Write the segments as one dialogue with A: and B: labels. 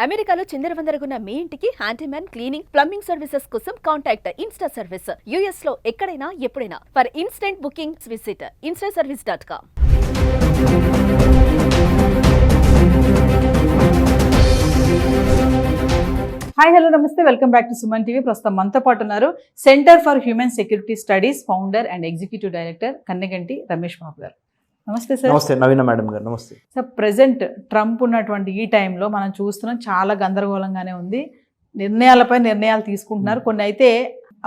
A: అమెరికాలో చిందరవందరగున్న మీ ఇంటికి హ్యాండీమ్యాన్, క్లీనింగ్, ప్లంబింగ్ సర్వీసెస్ కోసం కాంటాక్ట్ ఇన్స్టా సర్వీస్. యుఎస్ లో ఎక్కడైనా ఎప్పుడైనా. For instant bookings visit instaservice.com.
B: Hi hello నమస్తే, welcome back to Suman TV. ప్రస్తుతం మనతో పాటు ఉన్నారు center for human security studies founder and executive director Kannegante Ramesh Babu garu. నమస్తే సార్.
C: నమస్తే నవీన మేడం గారు. నమస్తే
B: సార్. ప్రెసెంట్ ట్రంప్ ఉన్నటువంటి ఈ టైంలో మనం చూస్తున్నాం చాలా గందరగోళంగానే ఉంది. నిర్ణయాలపై నిర్ణయాలు తీసుకుంటున్నారు, కొన్ని అయితే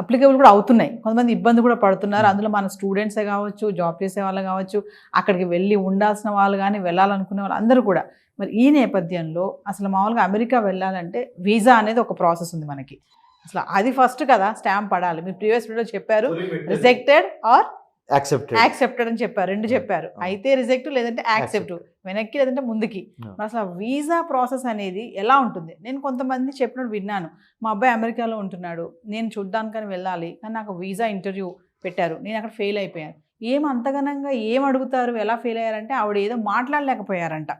B: అప్లికేబుల్ కూడా అవుతున్నాయి, కొంతమంది ఇబ్బంది కూడా పడుతున్నారు. అందులో మన స్టూడెంట్సే కావచ్చు, జాబ్ చేసే వాళ్ళు కావచ్చు, అక్కడికి వెళ్ళి ఉండాల్సిన వాళ్ళు కానీ వెళ్ళాలనుకునే వాళ్ళు అందరూ కూడా. మరి ఈ నేపథ్యంలో అసలు మామూలుగా అమెరికా వెళ్ళాలంటే వీసా అనేది ఒక ప్రాసెస్ ఉంది మనకి. అసలు అది ఫస్ట్ కదా స్టాంప్ పడాలి. మీరు ప్రీవియస్ వీడియో చెప్పారు రిజెక్టెడ్ ఆర్ యాక్సెప్టెడ్ అని చెప్పారు, రెండు చెప్పారు. అయితే రిజెక్ట్ లేదంటే యాక్సెప్ట్, వెనక్కి లేదంటే ముందుకి. మరి అసలు వీసా ప్రాసెస్ అనేది ఎలా ఉంటుంది? నేను కొంతమంది చెప్పినట్టు విన్నాను, మా అబ్బాయి అమెరికాలో ఉంటున్నాడు, నేను చూడ్డానికని వెళ్ళాలి, కానీ నాకు వీసా ఇంటర్వ్యూ పెట్టారు, నేను అక్కడ ఫెయిల్ అయిపోయాను. ఏం అంతగనంగా ఏం అడుగుతారు, ఎలా ఫెయిల్ అయ్యారంటే ఆవిడ ఏదో మాట్లాడలేకపోయారంట,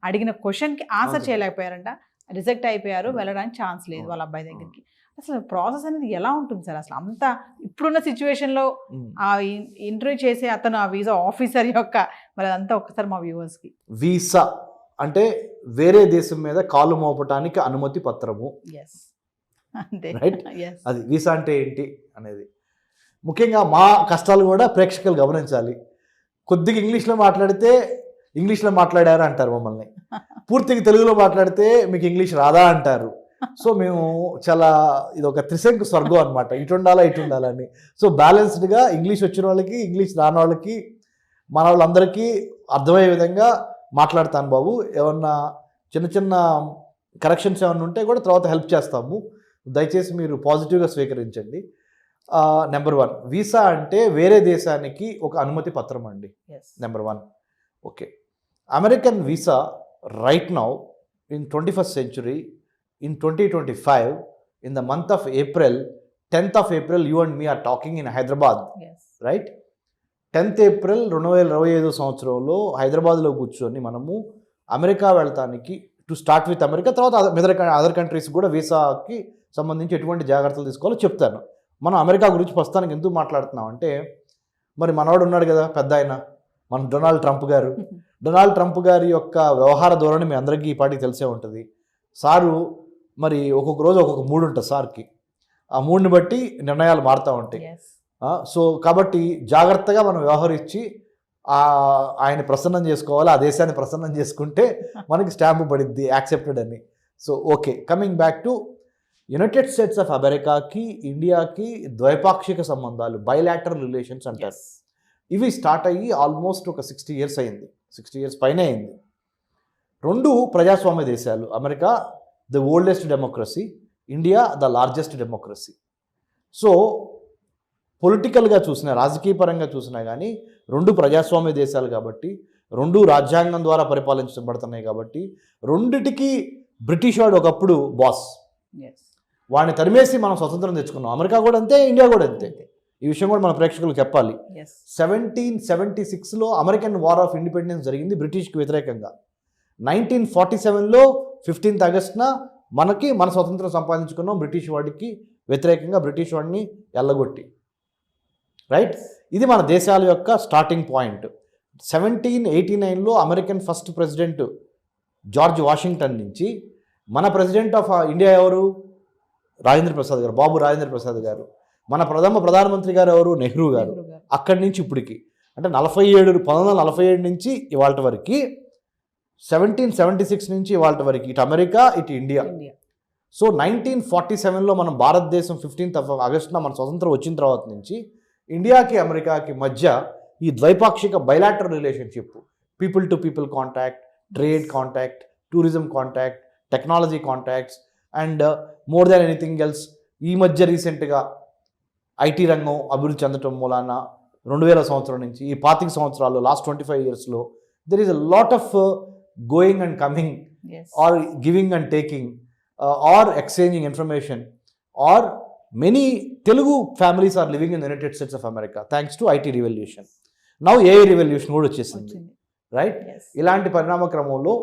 B: అడిగిన క్వశ్చన్కి ఆన్సర్ చేయలేకపోయారంట, రిజెక్ట్ అయిపోయారు, వెళ్ళడానికి ఛాన్స్ లేదు వాళ్ళ అబ్బాయి దగ్గరికి. అసలు ప్రాసెస్ అనేది ఎలా ఉంటుంది సార్? అసలు అంత ఇప్పుడున్న సిచ్యువేషన్లో ఆ ఇంటర్వ్యూ చేసే అతను ఆ వీసా ఆఫీసర్ యొక్క మరి అదంతా ఒక్కసారి మా వ్యూవర్స్కి.
C: వీసా అంటే వేరే దేశం మీద కాలు మోపటానికి అనుమతి పత్రము.
B: అంతే,
C: రైట్. అది వీసా అంటే ఏంటి అనేది ముఖ్యంగా మా కష్టాలు కూడా ప్రేక్షకులు గమనించాలి. కొద్దిగా ఇంగ్లీష్లో మాట్లాడితే ఇంగ్లీష్లో మాట్లాడారు అంటారు మమ్మల్ని, పూర్తిగా తెలుగులో మాట్లాడితే మీకు ఇంగ్లీష్ రాదా అంటారు. సో మేము చాలా ఇది ఒక త్రిశంకు స్వర్గం అనమాట, ఇటు ఉండాలని. సో బ్యాలెన్స్డ్గా ఇంగ్లీష్ వచ్చిన వాళ్ళకి, ఇంగ్లీష్ రాని వాళ్ళకి, మన వాళ్ళందరికీ అర్థమయ్యే విధంగా మాట్లాడతాను బాబు. ఏమన్నా చిన్న చిన్న కరెక్షన్స్ ఏమన్నా ఉంటే కూడా తర్వాత హెల్ప్ చేస్తాము, దయచేసి మీరు పాజిటివ్గా స్వీకరించండి. నెంబర్ 1, వీసా అంటే వేరే దేశానికి ఒక అనుమతి పత్రం అండి. Number 1. Okay, American visa right now in 21st century in 2025 in the month of April, 10th of April, you and me are talking in Hyderabad. Right? 10th April 2025 సంవత్సరంలో హైదరాబాద్లో కూర్చొని మనము అమెరికా వెళ్తానికి టు స్టార్ట్ విత్ అమెరికా, తర్వాత other countries కూడా వీసాకి సంబంధించి ఎటువంటి జాగ్రత్తలు తీసుకోవాలో చెప్తాను. మనం అమెరికా గురించి ప్రస్తుతానికి ఎందుకు మాట్లాడుతున్నాం అంటే, మరి మనవాడు ఉన్నాడు కదా పెద్ద ఆయన, మన డొనాల్డ్ ట్రంప్ గారు. డొనాల్డ్ ట్రంప్ గారి యొక్క వ్యవహార ధోరణి మీ అందరికీ ఈ పాటికి తెలిసే ఉంటుంది. సారు మరి ఒక్కొక్క రోజు ఒక్కొక్క మూడు ఉంటుంది సార్కి, ఆ మూడుని బట్టి నిర్ణయాలు మారుతూ ఉంటాయి. సో కాబట్టి జాగ్రత్తగా మనం వ్యవహరించి ఆయన ప్రసన్నం చేసుకోవాలి, ఆ దేశాన్ని ప్రసన్నం చేసుకుంటే మనకి స్టాంపు పడిద్ది యాక్సెప్టెడ్ అని. So okay, coming back to United States of అమెరికాకి ఇండియాకి ద్వైపాక్షిక సంబంధాలు, బైలాటరల్ రిలేషన్స్ అంటారు. ఇవి స్టార్ట్ అయ్యి ఆల్మోస్ట్ ఒక 60 years అయింది, 60 years పైనే అయింది. రెండు ప్రజాస్వామ్య దేశాలు, America the oldest democracy, India the largest democracy. So పొలిటికల్గా చూసినా, రాజకీయ పరంగా చూసినా కానీ రెండు ప్రజాస్వామ్య దేశాలు కాబట్టి, రెండు రాజ్యాంగం ద్వారా పరిపాలించబడుతున్నాయి కాబట్టి, రెండిటికి బ్రిటిష్ వాడు ఒకప్పుడు బాస్. వాడిని తరిమేసి మనం స్వతంత్రం తెచ్చుకున్నాం. అమెరికా కూడా అంతే, ఇండియా కూడా అంతే. ఈ విషయం కూడా మన ప్రేక్షకులకు చెప్పాలి. 1776లో అమెరికన్ వార్ ఆఫ్ ఇండిపెండెన్స్ జరిగింది బ్రిటిష్కి వ్యతిరేకంగా. 1947లో 15th August మన స్వతంత్రం సంపాదించుకున్నాం బ్రిటిష్ వాడికి వ్యతిరేకంగా, బ్రిటిష్ వాడిని ఎల్లగొట్టి. రైట్, ఇది మన దేశాల యొక్క స్టార్టింగ్ పాయింట్. 1789లో American first president George Washington నుంచి మన ప్రెసిడెంట్ ఆఫ్ ఇండియా ఎవరు? రాజేంద్ర ప్రసాద్ గారు, బాబు రాజేంద్ర ప్రసాద్ గారు. మన ప్రధానమంత్రి గారు ఎవరు? నెహ్రూ గారు. అక్కడి నుంచి ఇప్పటికి అంటే 1947 నుంచి ఇవాళ వరకు, 1776 నుంచి ఇవాళ వరకు ఇటు అమెరికా ఇటు ఇండియా. సో 1947లో మనం భారతదేశం 15th August మన స్వతంత్రం వచ్చిన తర్వాత నుంచి ఇండియాకి అమెరికాకి మధ్య ఈ ద్వైపాక్షిక bilateral relationship, people to people contact, trade contact, tourism contact, technology contacts and more than anything else. ఈ మధ్య రీసెంట్గా ఐటీ రంగం అభివృద్ధి చెందటం మూలాన 2000 సంవత్సరం నుంచి ఈ 25 సంవత్సరాల్లో, లాస్ట్ 25 yearsలో there is a lot of going and coming, or giving and taking, or exchanging information, or many Telugu families are living in the United States of America thanks to IT revolution. Now AI revolution కూడా వచ్చేసింది. Right, ఇలాంటి పరిణామ క్రమంలో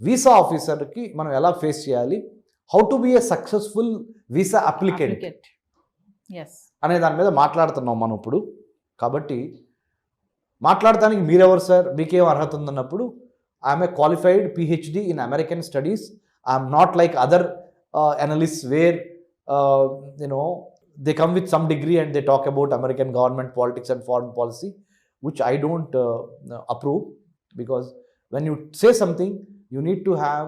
C: visa ఆఫీసర్కి మనం ఎలా face చేయాలి, how to be a successful visa applicant
B: yes
C: అనే దాని మీద మాట్లాడుతున్నాం మనం ఇప్పుడు. కాబట్టి మాట్లాడటానికి మీరెవరు సార్, మీకేం అర్హత ఉందన్నప్పుడు I'm a qualified PhD in American studies. I'm not like other analysts where they come with some degree and they talk about American government politics and foreign policy, which I don't approve, because when you say something, you need to have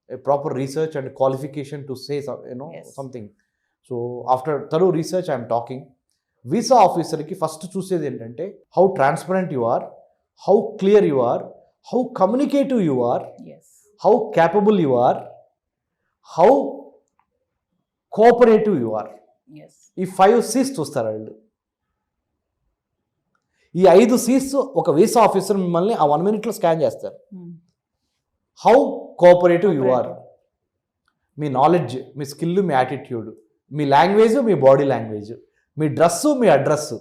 C: a proper research and qualification to say
B: Yes.
C: something. So after thorough research, I am talking. Visa officer ki first చూసేది ఏంటంటే how transparent you are, how clear you are, how communicative you are,
B: yes
C: how capable you are, how cooperative you are.
B: Yes
C: ఈ 5 C's చూస్తారు వాళ్ళు. ఈ 5 C's ఒక visa officer మిమ్మల్ని ఆ 1 minute scan చేస్తారు. హౌ కోఆపరేటివ్ యు ఆర్, మీ knowledge, మీ స్కిల్, మీ యాటిట్యూడ్, మీ లాంగ్వేజ్, మీ బాడీ లాంగ్వేజ్, మీ డ్రెస్సు, మీ అడ్రస్.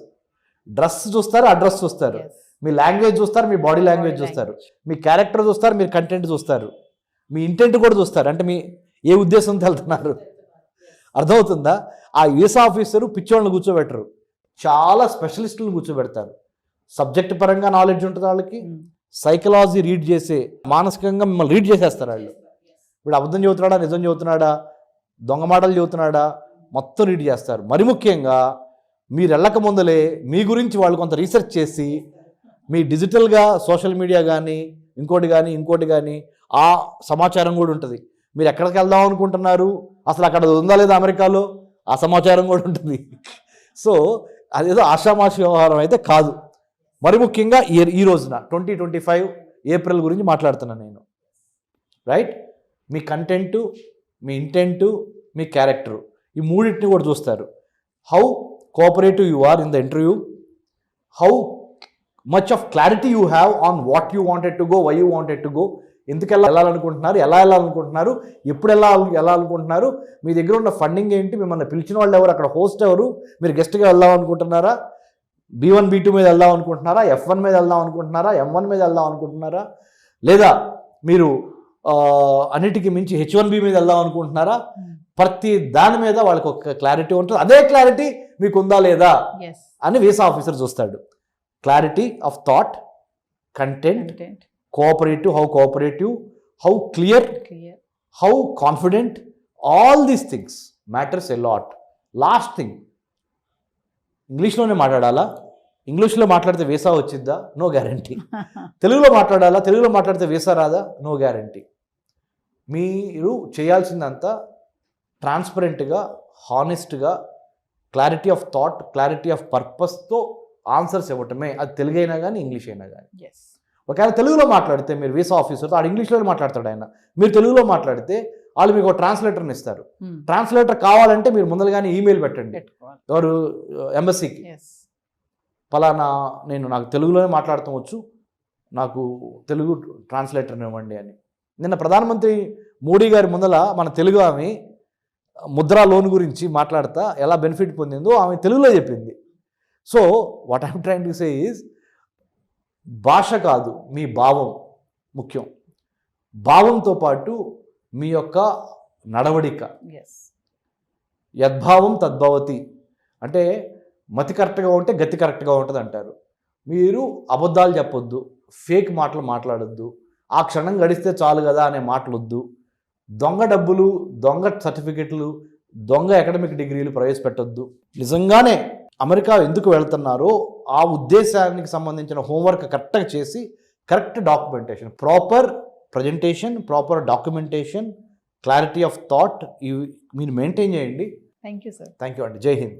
C: డ్రెస్ చూస్తారు, అడ్రస్ చూస్తారు, మీ లాంగ్వేజ్ చూస్తారు, మీ బాడీ లాంగ్వేజ్ చూస్తారు, మీ క్యారెక్టర్ చూస్తారు, మీరు కంటెంట్ చూస్తారు, మీ ఇంటెంట్ కూడా చూస్తారు. అంటే మీ ఏ ఉద్దేశంతో వెళ్తున్నారు, అర్థమవుతుందా? ఆ వీసా ఆఫీసరు పిచ్చోళ్ళని కూర్చోబెట్టరు, చాలా స్పెషలిస్టులను కూర్చోబెడతారు. సబ్జెక్ట్ పరంగా నాలెడ్జ్ ఉంటుంది వాళ్ళకి, సైకలాజీ రీడ్ చేసే, మానసికంగా మిమ్మల్ని రీడ్ చేసేస్తారు వాళ్ళు. ఇప్పుడు అబద్ధం చెబుతున్నాడా, నిజం చెబుతున్నాడా, దొంగ మాటలు చెబుతున్నాడా, మొత్తం రీడ్ చేస్తారు. మరి ముఖ్యంగా మీరు వెళ్ళక ముందలే మీ గురించి వాళ్ళు కొంత రీసెర్చ్ చేసి, మీ డిజిటల్గా సోషల్ మీడియా కానీ ఇంకోటి కానీ ఆ సమాచారం కూడా ఉంటుంది. మీరు ఎక్కడికి వెళ్దాం అనుకుంటున్నారు, అసలు అక్కడ ఉందా లేదా అమెరికాలో, ఆ సమాచారం కూడా ఉంటుంది. సో అదేదో ఆషామాషి వ్యవహారం అయితే కాదు. మరి ముఖ్యంగా ఈ రోజున 2025 ఏప్రిల్ గురించి మాట్లాడుతున్నాను నేను. రైట్, మీ కంటెంటు, మీ ఇంటెంటు, మీ క్యారెక్టరు, ఈ మూడింటిని కూడా చూస్తారు. How cooperative you are in the interview, how much of clarity you have on what you wanted to go, why you wanted to go, ఎందుకు వెళ్ళాలనుకుంటున్నారు, ఎలా వెళ్ళాలనుకుంటున్నారు, ఎప్పుడు వెళ్ళాలనుకుంటున్నారు, మీ దగ్గర ఉన్న ఫండింగ్ ఏంటి, మిమ్మల్ని పిలిచిన వాళ్ళు ఎవరు, అక్కడ హోస్ట్ ఎవరు, మీరు గెస్ట్గా వెళ్దామనుకుంటున్నారా, B1 B2 మీద వెళ్దాం అనుకుంటున్నారా, F1 మీద వెళ్దాం అనుకుంటున్నారా, M1 మీద వెళ్దాం అనుకుంటున్నారా, లేదా మీరు అన్నిటికీ మించి H1B మీద వెళ్దాం అనుకుంటున్నారా, ప్రతి దాని మీద వాళ్ళకి ఒక క్లారిటీ ఉంటుంది. అదే క్లారిటీ మీకు ఉందా లేదా అని వీసా ఆఫీసర్ చూస్తాడు. Clarity of thought, content, cooperative, how clear, how confident, all these things matters a lot. Last thing, ఇంగ్లీష్లోనే మాట్లాడాలా, ఇంగ్లీష్లో మాట్లాడితే వీసా వచ్చిద్దా, నో గ్యారంటీ. తెలుగులో మాట్లాడితే వీసా రాదా, నో గ్యారంటీ. మీరు చేయాల్సిందంతా ట్రాన్స్పరెంట్గా, హానెస్ట్గా, clarity of thought, clarity of పర్పస్తో ఆన్సర్స్ ఇవ్వటమే. అది తెలుగు అయినా కానీ ఇంగ్లీష్ అయినా కానీ. ఒకవేళ తెలుగులో మాట్లాడితే మీరు వీసా ఆఫీసర్తో, ఆడు ఇంగ్లీష్లోనే మాట్లాడతాడు ఆయన, మీరు తెలుగులో మాట్లాడితే వాళ్ళు మీకు ఒక ట్రాన్స్లేటర్ని ఇస్తారు. ట్రాన్స్లేటర్ కావాలంటే మీరు ముందరగానే ఈమెయిల్ పెట్టండి ఎవరు ఎంబసీకి, పలానా నాకు తెలుగులోనే మాట్లాడటం వచ్చు, నాకు తెలుగు ట్రాన్స్లేటర్ని ఇవ్వండి అని. నిన్న ప్రధానమంత్రి మోడీ గారి ముందల మన తెలుగు ఆమె ముద్రా లోన్ గురించి మాట్లాడుతా ఎలా బెనిఫిట్ పొందిందో ఆమె తెలుగులో చెప్పింది. So what I'm trying to say is, భాష కాదు, మీ భావం ముఖ్యం. భావంతో పాటు మీ యొక్క నడవడిక, యద్భావం తద్భవతి, అంటే మతి కరెక్ట్గా ఉంటే గతి కరెక్ట్గా ఉంటుంది అంటారు. మీరు అబద్ధాలు చెప్పొద్దు, ఫేక్ మాటలు మాట్లాడొద్దు, ఆ క్షణం గడిస్తే చాలు కదా అనే మాటలొద్దు, దొంగ డబ్బులు, దొంగ సర్టిఫికెట్లు, దొంగ అకాడమిక్ డిగ్రీలు ప్రవేశపెట్టొద్దు. నిజంగానే అమెరికా ఎందుకు వెళ్తున్నారో ఆ ఉద్దేశానికి సంబంధించిన హోంవర్క్ కరెక్ట్గా చేసి, correct documentation, proper presentation, proper documentation, clarity of thought ఇవి మీరు మెయింటైన్ చేయండి.
B: Thank you sir.
C: Thank you అండి. జై హింద్.